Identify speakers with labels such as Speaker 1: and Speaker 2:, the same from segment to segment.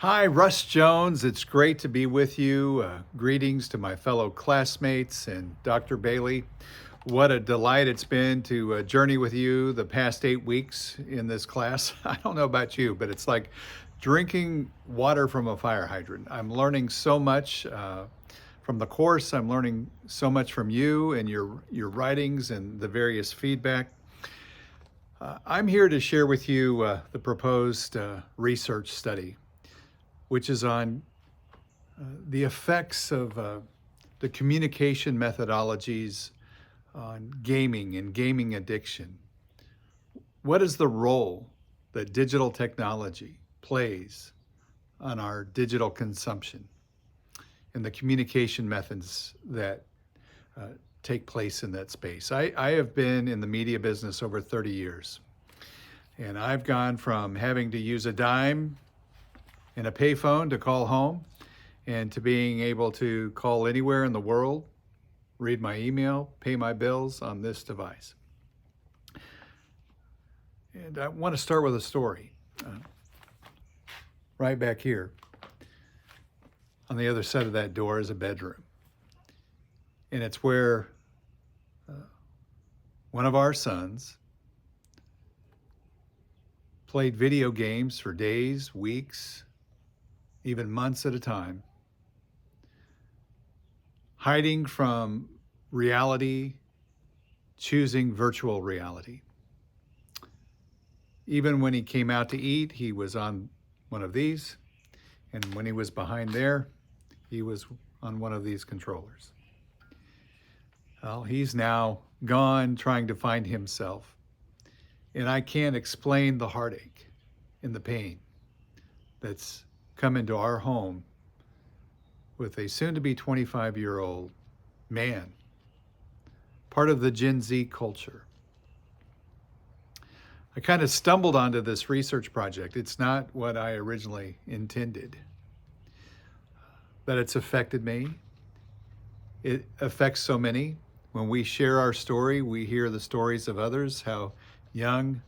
Speaker 1: Hi, Russ Jones. It's great to be with you. Greetings to my fellow classmates and Dr. Bailey. What a delight it's been to journey with you the past 8 weeks in this class. I don't know about you, but it's like drinking water from a fire hydrant. I'm learning so much from the course. I'm learning so much from you and your writings and the various feedback. I'm here to share with you the proposed research study, which is on the effects of the communication methodologies on gaming and gaming addiction. What is the role that digital technology plays on our digital consumption and the communication methods that take place in that space? I have been in the media business over 30 years, and I've gone from having to use a dime and a payphone to call home, and to being able to call anywhere in the world, read my email, pay my bills on this device. And I want to start with a story. Right back here, on the other side of that door is a bedroom. And it's where one of our sons played video games for days, weeks, even months at a time, hiding from reality, choosing virtual reality. Even when he came out to eat, he was on one of these, and when he was behind there, he was on one of these controllers. Well, he's now gone trying to find himself, and I can't explain the heartache and the pain that's come into our home with a soon-to-be 25-year-old man, part of the Gen Z culture. I kind of stumbled onto this research project. It's not what I originally intended, but it's affected me. It affects so many. When we share our story, we hear the stories of others, how young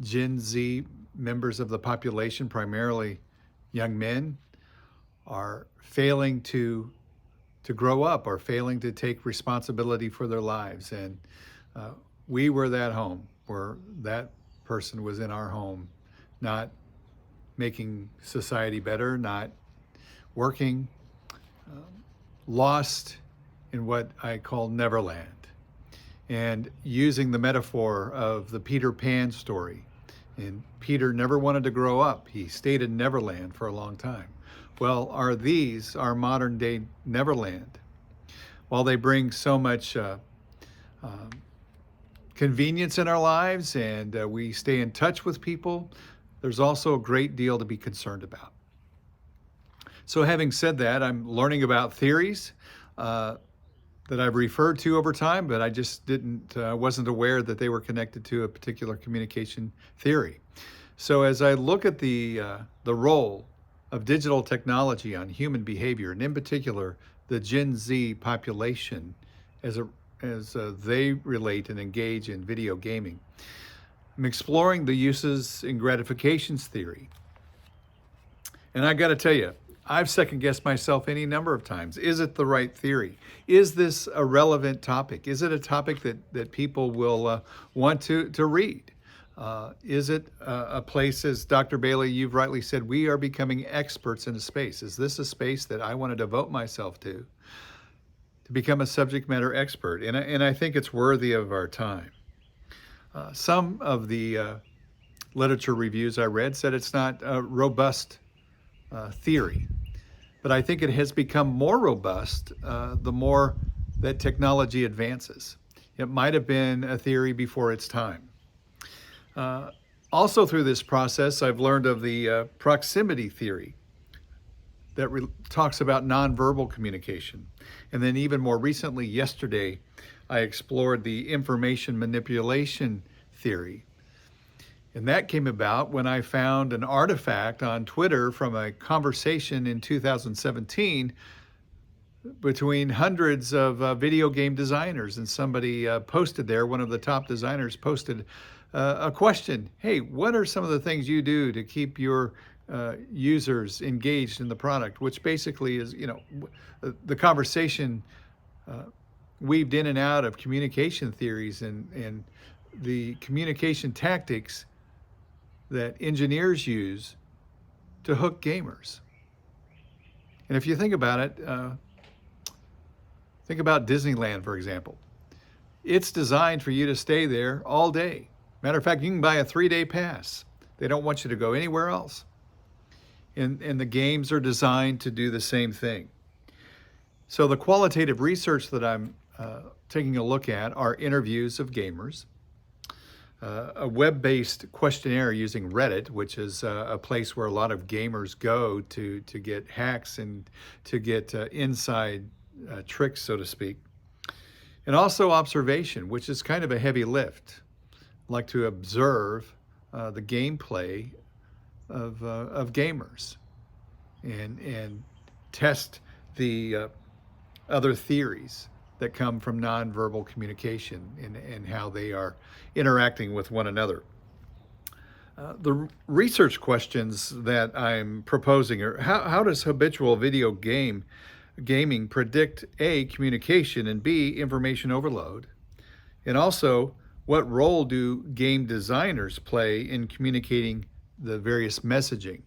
Speaker 1: Gen Z members of the population, primarily young men, are failing to grow up, or failing to take responsibility for their lives. And we were that home where that person was in our home, not making society better, not working, lost in what I call Neverland. And using the metaphor of the Peter Pan story. And Peter never wanted to grow up. He stayed in Neverland for a long time. Well, are these our modern day Neverland? While they bring so much convenience in our lives, and we stay in touch with people, there's also a great deal to be concerned about. So having said that, I'm learning about theories that I've referred to over time, but I just wasn't aware that they were connected to a particular communication theory. So as I look at the role of digital technology on human behavior, and in particular the Gen Z population, as they relate and engage in video gaming, I'm exploring the uses in gratifications theory. And I got to tell you, I've second-guessed myself any number of times. Is it the right theory? Is this a relevant topic? Is it a topic that people will want to read? Is it a place, as Dr. Bailey, you've rightly said, we are becoming experts in a space. Is this a space that I want to devote myself to become a subject matter expert? And I think it's worthy of our time. Some of the literature reviews I read said it's not a robust theory, but I think it has become more robust the more that technology advances. It might have been a theory before its time. Also through this process, I've learned of the proximity theory that talks about nonverbal communication. And then even more recently, yesterday, I explored the information manipulation theory. And that came about when I found an artifact on Twitter from a conversation in 2017 between hundreds of video game designers. And somebody posted there, one of the top designers posted a question. Hey, what are some of the things you do to keep your users engaged in the product, which basically is, the conversation weaved in and out of communication theories and the communication tactics that engineers use to hook gamers. And if you think about it, think about Disneyland, for example. It's designed for you to stay there all day. Matter of fact, you can buy a 3-day pass. They don't want you to go anywhere else. And the games are designed to do the same thing. So the qualitative research that I'm taking a look at are interviews of gamers, a web-based questionnaire using Reddit, which is a place where a lot of gamers go to get hacks and to get inside tricks, so to speak. And also observation, which is kind of a heavy lift. I like to observe the gameplay of gamers and test the other theories that come from nonverbal communication and how they are interacting with one another. The research questions that I'm proposing are how does habitual video gaming predict A, communication, and B, information overload? And also, what role do game designers play in communicating the various messaging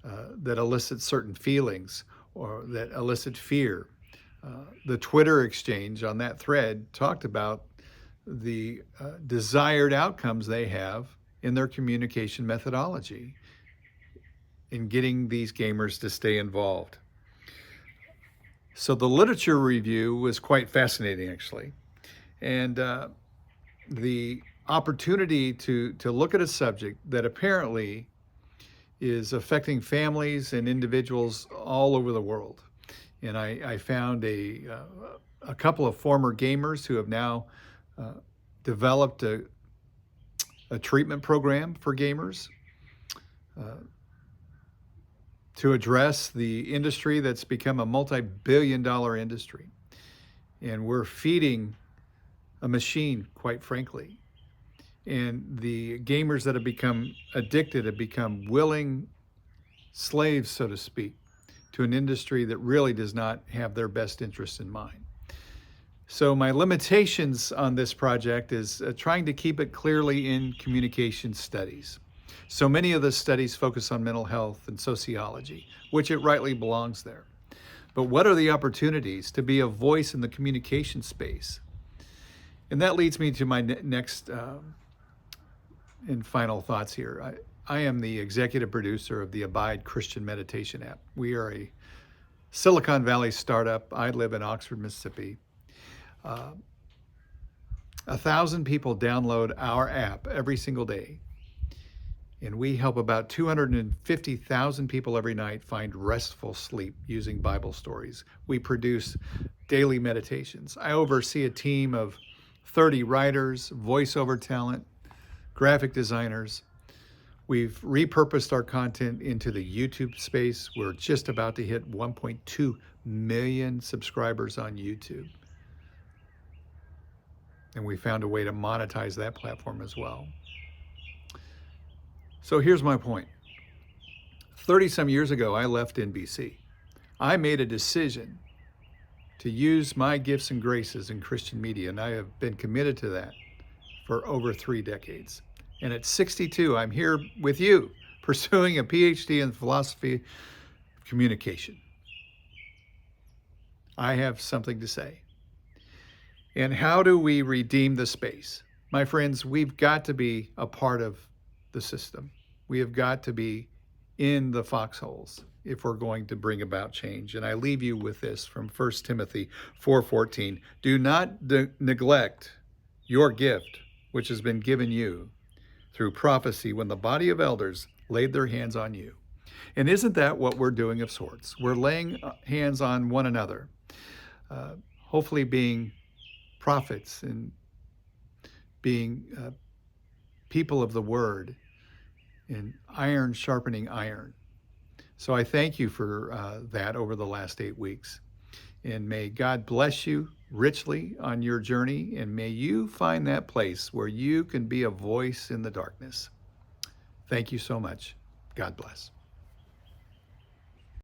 Speaker 1: that elicit certain feelings or that elicit fear? The Twitter exchange on that thread talked about the desired outcomes they have in their communication methodology in getting these gamers to stay involved. So the literature review was quite fascinating, actually. And the opportunity to look at a subject that apparently is affecting families and individuals all over the world. And I found a couple of former gamers who have now developed a treatment program for gamers to address the industry that's become a multi-billion-dollar industry. And we're feeding a machine, quite frankly. And the gamers that have become addicted have become willing slaves, so to speak, to an industry that really does not have their best interests in mind. So my limitations on this project is trying to keep it clearly in communication studies. So many of the studies focus on mental health and sociology, which it rightly belongs there. But what are the opportunities to be a voice in the communication space? And that leads me to my next and final thoughts here. I am the executive producer of the Abide Christian Meditation app. We are a Silicon Valley startup. I live in Oxford, Mississippi. 1,000 people download our app every single day. And we help about 250,000 people every night find restful sleep using Bible stories. We produce daily meditations. I oversee a team of 30 writers, voiceover talent, graphic designers. We've repurposed our content into the YouTube space. We're just about to hit 1.2 million subscribers on YouTube. And we found a way to monetize that platform as well. So here's my point. 30-some years ago, I left NBC. I made a decision to use my gifts and graces in Christian media, and I have been committed to that for over 3 decades. And at 62, I'm here with you, pursuing a Ph.D. in philosophy of communication. I have something to say. And how do we redeem the space? My friends, we've got to be a part of the system. We have got to be in the foxholes if we're going to bring about change. And I leave you with this from 1 Timothy 4:14. Do not neglect your gift, which has been given you through prophecy when the body of elders laid their hands on you. And isn't that what we're doing of sorts? We're laying hands on one another, hopefully being prophets and being people of the word and iron sharpening iron. So I thank you for that over the last 8 weeks. And may God bless you richly on your journey, and may you find that place where you can be a voice in the darkness. Thank you so much. God bless.